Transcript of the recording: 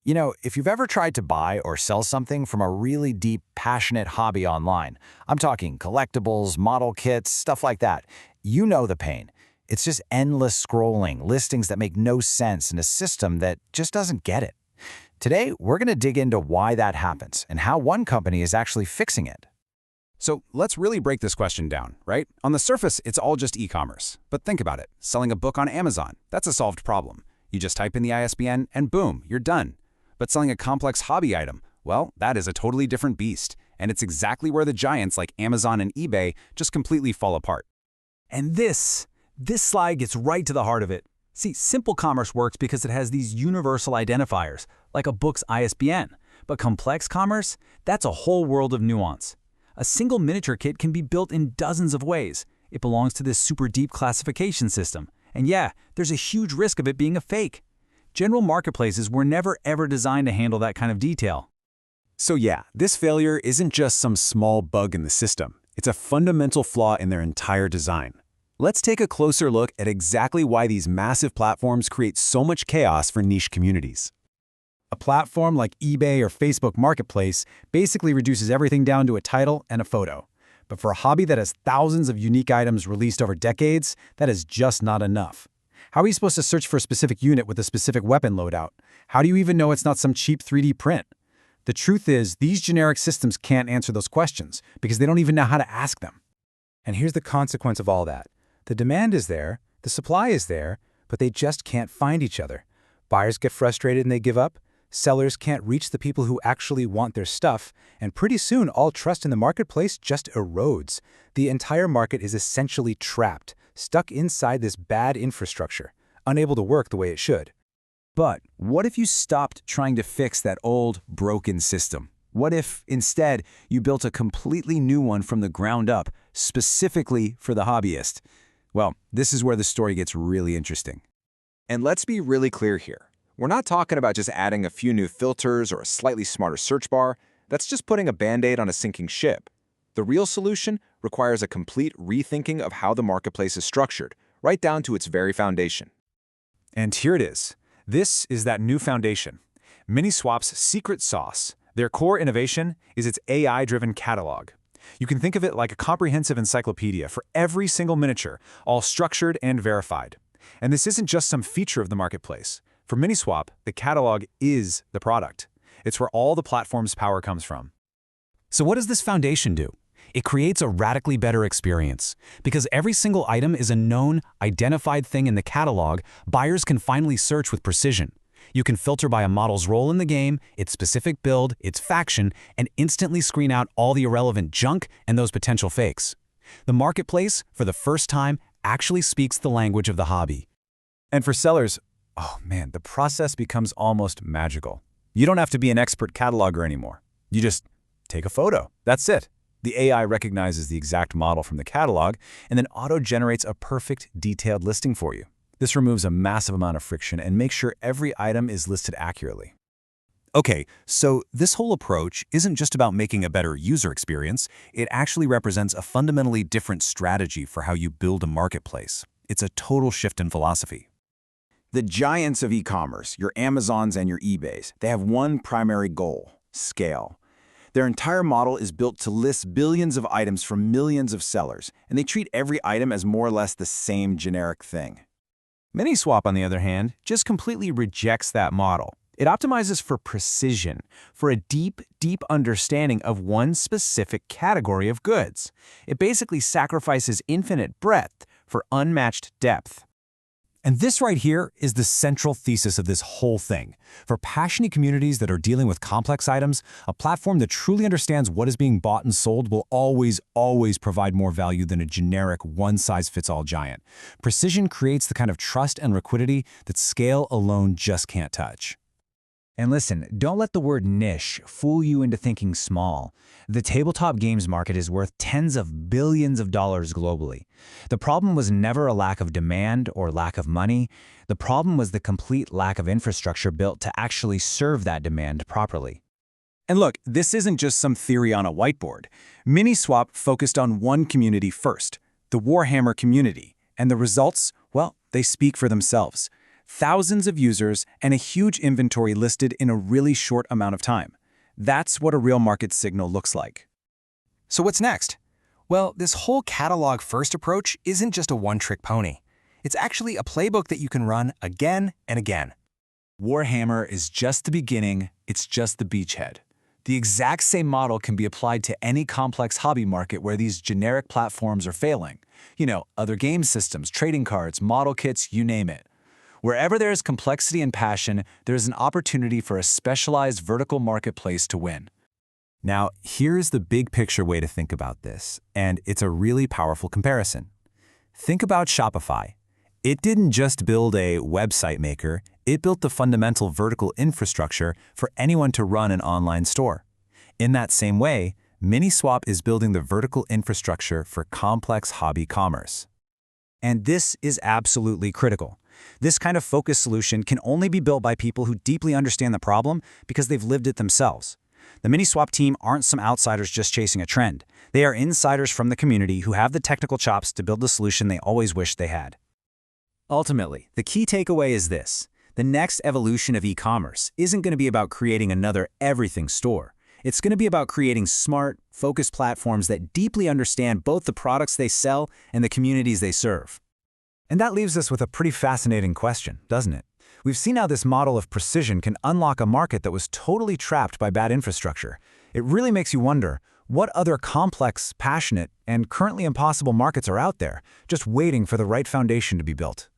If you've ever tried to buy or sell something from a really deep, passionate hobby online, I'm talking collectibles, model kits, stuff like that, you know the pain. It's just endless scrolling, listings that make no sense, and a system that just doesn't get it. Today, we're going to dig into why that happens and how one company is actually fixing it. So let's really break this question down, right? On the surface, it's all just e-commerce. But think about it. Selling a book on Amazon, that's a solved problem. You just type in the ISBN and boom, you're done. But selling a complex hobby item, well, that is a totally different beast. And it's exactly where the giants like Amazon and eBay just completely fall apart. And this slide gets right to the heart of it. See, simple commerce works because it has these universal identifiers, like a book's ISBN. But complex commerce, that's a whole world of nuance. A single miniature kit can be built in dozens of ways. It belongs to this super deep classification system. And yeah, there's a huge risk of it being a fake. General marketplaces were never ever designed to handle that kind of detail. So yeah, this failure isn't just some small bug in the system. It's a fundamental flaw in their entire design. Let's take a closer look at exactly why these massive platforms create so much chaos for niche communities. A platform like eBay or Facebook Marketplace basically reduces everything down to a title and a photo. But for a hobby that has thousands of unique items released over decades, that is just not enough. How are you supposed to search for a specific unit with a specific weapon loadout? How do you even know it's not some cheap 3D print? The truth is, these generic systems can't answer those questions because they don't even know how to ask them. And here's the consequence of all that. The demand is there, the supply is there, but they just can't find each other. Buyers get frustrated and they give up. Sellers can't reach the people who actually want their stuff, and pretty soon all trust in the marketplace just erodes. The entire market is essentially trapped, stuck inside this bad infrastructure, unable to work the way it should. But what if you stopped trying to fix that old, broken system? What if, instead, you built a completely new one from the ground up, specifically for the hobbyist? Well, this is where the story gets really interesting. And let's be really clear here. We're not talking about just adding a few new filters or a slightly smarter search bar. That's just putting a band-aid on a sinking ship. The real solution requires a complete rethinking of how the marketplace is structured, right down to its very foundation. And here it is. This is that new foundation. Miniswap's secret sauce. Their core innovation is its AI-driven catalog. You can think of it like a comprehensive encyclopedia for every single miniature, all structured and verified. And this isn't just some feature of the marketplace. For Miniswap, the catalog is the product. It's where all the platform's power comes from. So what does this foundation do? It creates a radically better experience. Because every single item is a known, identified thing in the catalog, buyers can finally search with precision. You can filter by a model's role in the game, its specific build, its faction, and instantly screen out all the irrelevant junk and those potential fakes. The marketplace, for the first time, actually speaks the language of the hobby. And for sellers, oh man, the process becomes almost magical. You don't have to be an expert cataloger anymore. You just take a photo. That's it. The AI recognizes the exact model from the catalog and then auto-generates a perfect, detailed listing for you. This removes a massive amount of friction and makes sure every item is listed accurately. Okay, so this whole approach isn't just about making a better user experience. It actually represents a fundamentally different strategy for how you build a marketplace. It's a total shift in philosophy. The giants of e-commerce, your Amazons and your eBays, they have one primary goal: scale. Their entire model is built to list billions of items from millions of sellers, and they treat every item as more or less the same generic thing. Miniswap, on the other hand, just completely rejects that model. It optimizes for precision, for a deep, deep understanding of one specific category of goods. It basically sacrifices infinite breadth for unmatched depth. And this right here is the central thesis of this whole thing. For passionate communities that are dealing with complex items, a platform that truly understands what is being bought and sold will always provide more value than a generic one-size-fits-all giant. Precision creates the kind of trust and liquidity that scale alone just can't touch. And listen, don't let the word niche fool you into thinking small. The tabletop games market is worth tens of billions of dollars globally. The problem was never a lack of demand or lack of money. The problem was the complete lack of infrastructure built to actually serve that demand properly. And look, this isn't just some theory on a whiteboard. Miniswap focused on one community first, the Warhammer community. And the results, well, they speak for themselves. thousands of users, and a huge inventory listed in a really short amount of time. That's what a real market signal looks like. So what's next? Well, this whole catalog-first approach isn't just a one-trick pony. It's actually a playbook that you can run again and again. Warhammer is just the beginning, it's just the beachhead. The exact same model can be applied to any complex hobby market where these generic platforms are failing. Other game systems, trading cards, model kits, you name it. Wherever there is complexity and passion, there is an opportunity for a specialized vertical marketplace to win. Now, here's the big picture way to think about this, and it's a really powerful comparison. Think about Shopify. It didn't just build a website maker, it built the fundamental vertical infrastructure for anyone to run an online store. In that same way, Miniswap is building the vertical infrastructure for complex hobby commerce. And this is absolutely critical. This kind of focused solution can only be built by people who deeply understand the problem because they've lived it themselves. The Miniswap team aren't some outsiders just chasing a trend. They are insiders from the community who have the technical chops to build the solution they always wished they had. Ultimately, the key takeaway is this. The next evolution of e-commerce isn't going to be about creating another everything store. It's going to be about creating smart, focused platforms that deeply understand both the products they sell and the communities they serve. And that leaves us with a pretty fascinating question, doesn't it? We've seen how this model of precision can unlock a market that was totally trapped by bad infrastructure. It really makes you wonder, what other complex, passionate, and currently impossible markets are out there, just waiting for the right foundation to be built?